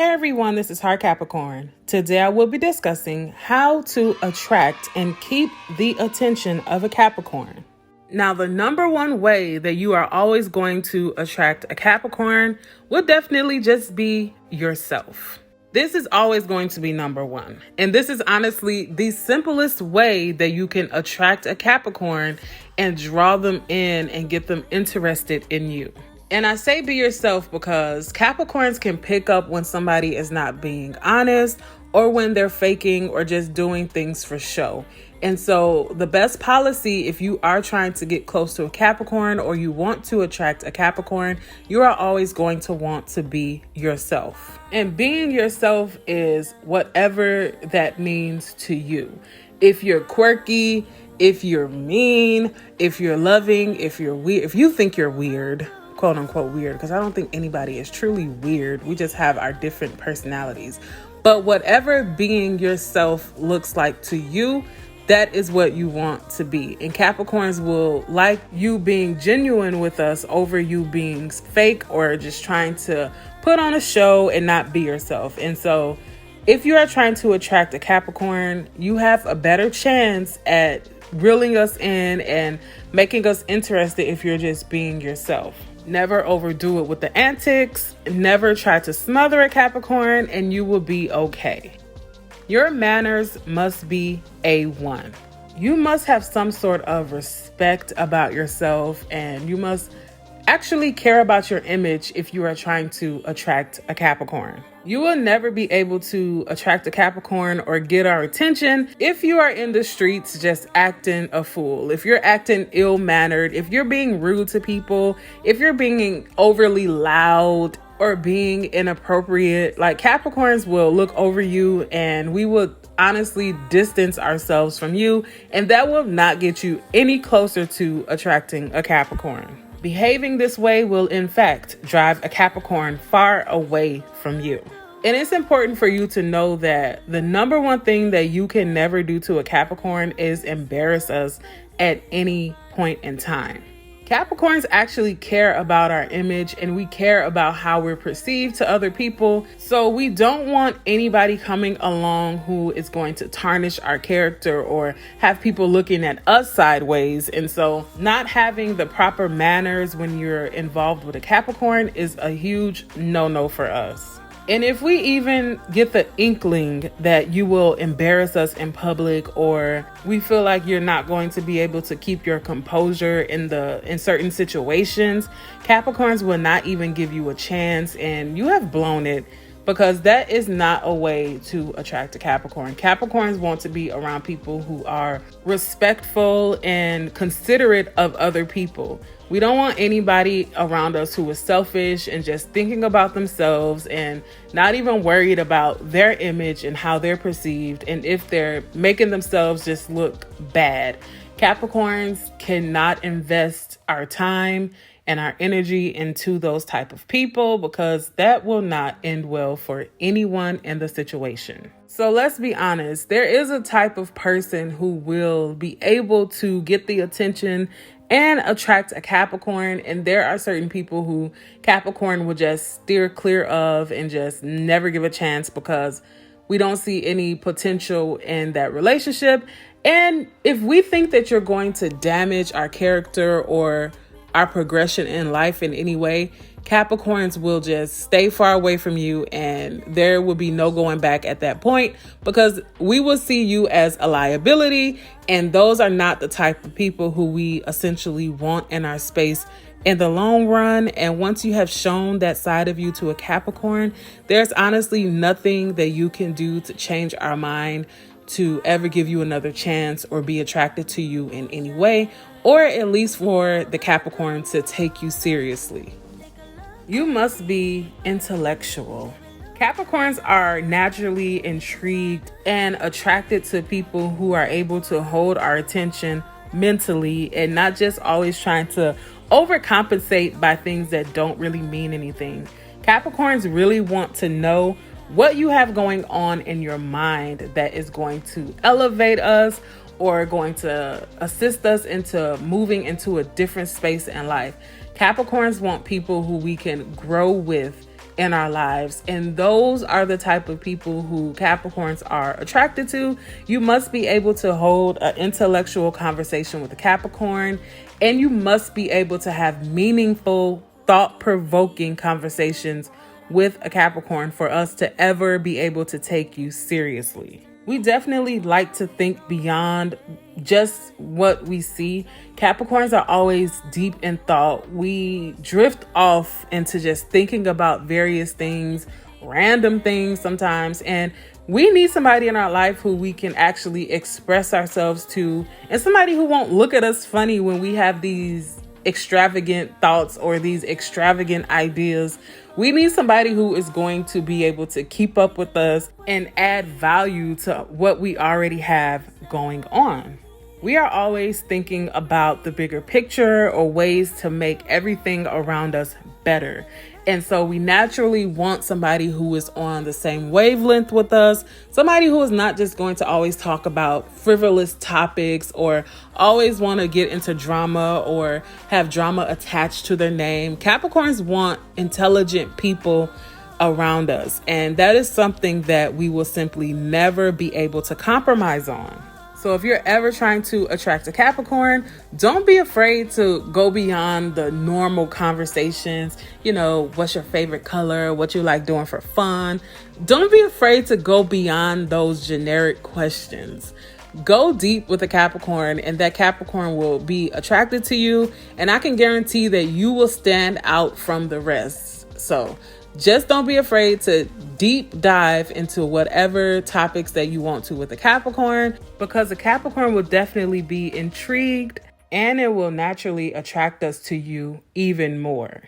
Hey everyone, this is Heart Capricorn. Today I will be discussing how to attract and keep the attention of a Capricorn. Now, the number one way that you are always going to attract a Capricorn will definitely just be yourself. This is always going to be number one. And this is honestly the simplest way that you can attract a Capricorn and draw them in and get them interested in you. And I say be yourself because Capricorns can pick up when somebody is not being honest or when they're faking or just doing things for show. And so the best policy, if you are trying to get close to a Capricorn or you want to attract a Capricorn, you are always going to want to be yourself. And being yourself is whatever that means to you. If you're quirky, if you're mean, if you're loving, if you're weird, if you think you're weird, quote unquote weird, because I don't think anybody is truly weird. We just have our different personalities. But whatever being yourself looks like to you, that is what you want to be. And Capricorns will like you being genuine with us over you being fake or just trying to put on a show and not be yourself. And so if you are trying to attract a Capricorn, you have a better chance at reeling us in and making us interested if you're just being yourself. Never overdo it with the antics. Never try to smother a Capricorn and you will be okay. Your manners must be A1. You must have some sort of respect about yourself and you must actually care about your image if you are trying to attract a Capricorn. You will never be able to attract a Capricorn or get our attention if you are in the streets just acting a fool, if you're acting ill-mannered, if you're being rude to people, if you're being overly loud or being inappropriate. Like, Capricorns will look over you and we will honestly distance ourselves from you, and that will not get you any closer to attracting a Capricorn. Behaving this way will, in fact, drive a Capricorn far away from you. And it's important for you to know that the number one thing that you can never do to a Capricorn is embarrass us at any point in time. Capricorns actually care about our image and we care about how we're perceived to other people. So we don't want anybody coming along who is going to tarnish our character or have people looking at us sideways. And so not having the proper manners when you're involved with a Capricorn is a huge no-no for us. And if we even get the inkling that you will embarrass us in public, or we feel like you're not going to be able to keep your composure in certain situations, Capricorns will not even give you a chance, and you have blown it, because that is not a way to attract a Capricorn. Capricorns want to be around people who are respectful and considerate of other people. We don't want anybody around us who is selfish and just thinking about themselves and not even worried about their image and how they're perceived and if they're making themselves just look bad. Capricorns cannot invest our time and our energy into those type of people because that will not end well for anyone in the situation. So let's be honest, there is a type of person who will be able to get the attention and attract a Capricorn, and there are certain people who Capricorn will just steer clear of and just never give a chance because we don't see any potential in that relationship. And if we think that you're going to damage our character or our progression in life in any way, Capricorns will just stay far away from you and there will be no going back at that point because we will see you as a liability, and those are not the type of people who we essentially want in our space in the long run. And once you have shown that side of you to a Capricorn, there's honestly nothing that you can do to change our mind to ever give you another chance or be attracted to you in any way, or at least for the Capricorn to take you seriously. You must be intellectual. Capricorns are naturally intrigued and attracted to people who are able to hold our attention mentally and not just always trying to overcompensate by things that don't really mean anything. Capricorns really want to know what you have going on in your mind that is going to elevate us or going to assist us into moving into a different space in life. Capricorns want people who we can grow with in our lives. And those are the type of people who Capricorns are attracted to. You must be able to hold an intellectual conversation with a Capricorn, and you must be able to have meaningful, thought-provoking conversations with a Capricorn for us to ever be able to take you seriously. We definitely like to think beyond just what we see. Capricorns are always deep in thought. We drift off into just thinking about various things, random things sometimes, and we need somebody in our life who we can actually express ourselves to, and somebody who won't look at us funny when we have these extravagant thoughts or these extravagant ideas. We need somebody who is going to be able to keep up with us and add value to what we already have going on. We are always thinking about the bigger picture or ways to make everything around us better. And so we naturally want somebody who is on the same wavelength with us, somebody who is not just going to always talk about frivolous topics or always want to get into drama or have drama attached to their name. Capricorns want intelligent people around us, and that is something that we will simply never be able to compromise on. So if you're ever trying to attract a Capricorn, don't be afraid to go beyond the normal conversations. You know, what's your favorite color? What you like doing for fun? Don't be afraid to go beyond those generic questions. Go deep with a Capricorn, and that Capricorn will be attracted to you. And I can guarantee that you will stand out from the rest. So just don't be afraid to deep dive into whatever topics that you want to with a Capricorn, because a Capricorn will definitely be intrigued and it will naturally attract us to you even more.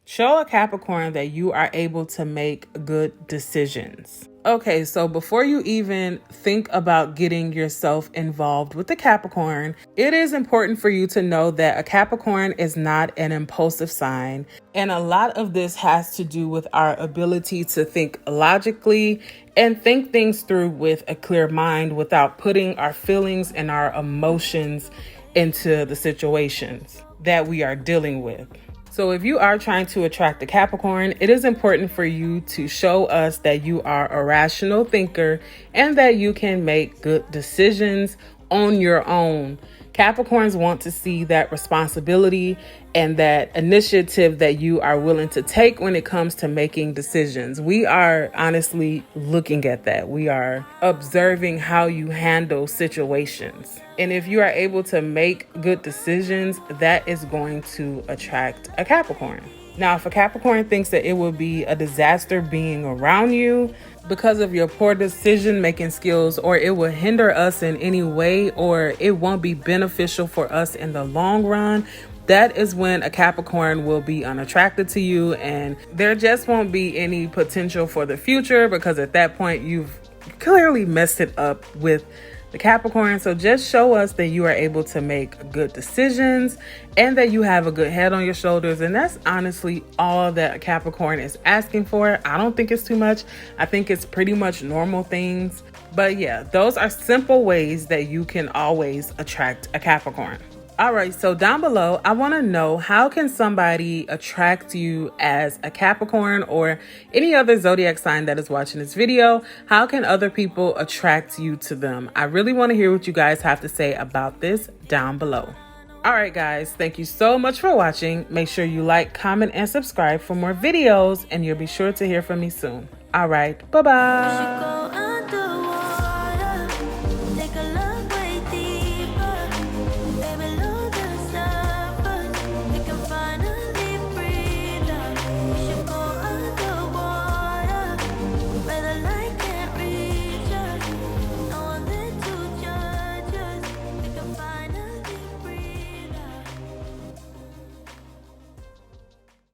Show a Capricorn that you are able to make good decisions. Okay, so before you even think about getting yourself involved with the Capricorn, it is important for you to know that a Capricorn is not an impulsive sign. And a lot of this has to do with our ability to think logically and think things through with a clear mind without putting our feelings and our emotions into the situations that we are dealing with. So if you are trying to attract a Capricorn, it is important for you to show us that you are a rational thinker and that you can make good decisions on your own. Capricorns want to see that responsibility and that initiative that you are willing to take when it comes to making decisions. We are honestly looking at that. We are observing how you handle situations. And if you are able to make good decisions, that is going to attract a Capricorn. Now, if a Capricorn thinks that it will be a disaster being around you because of your poor decision-making skills, or it will hinder us in any way, or it won't be beneficial for us in the long run, that is when a Capricorn will be unattracted to you, and there just won't be any potential for the future, because at that point you've clearly messed it up with the Capricorn. So just show us that you are able to make good decisions and that you have a good head on your shoulders. And that's honestly all that a Capricorn is asking for. I don't think it's too much. I think it's pretty much normal things. But yeah, those are simple ways that you can always attract a Capricorn. All right, so down below, I want to know, how can somebody attract you as a Capricorn or any other zodiac sign that is watching this video? How can other people attract you to them? I really want to hear what you guys have to say about this down below. All right, guys, thank you so much for watching. Make sure you like, comment, and subscribe for more videos, and you'll be sure to hear from me soon. All right, bye-bye.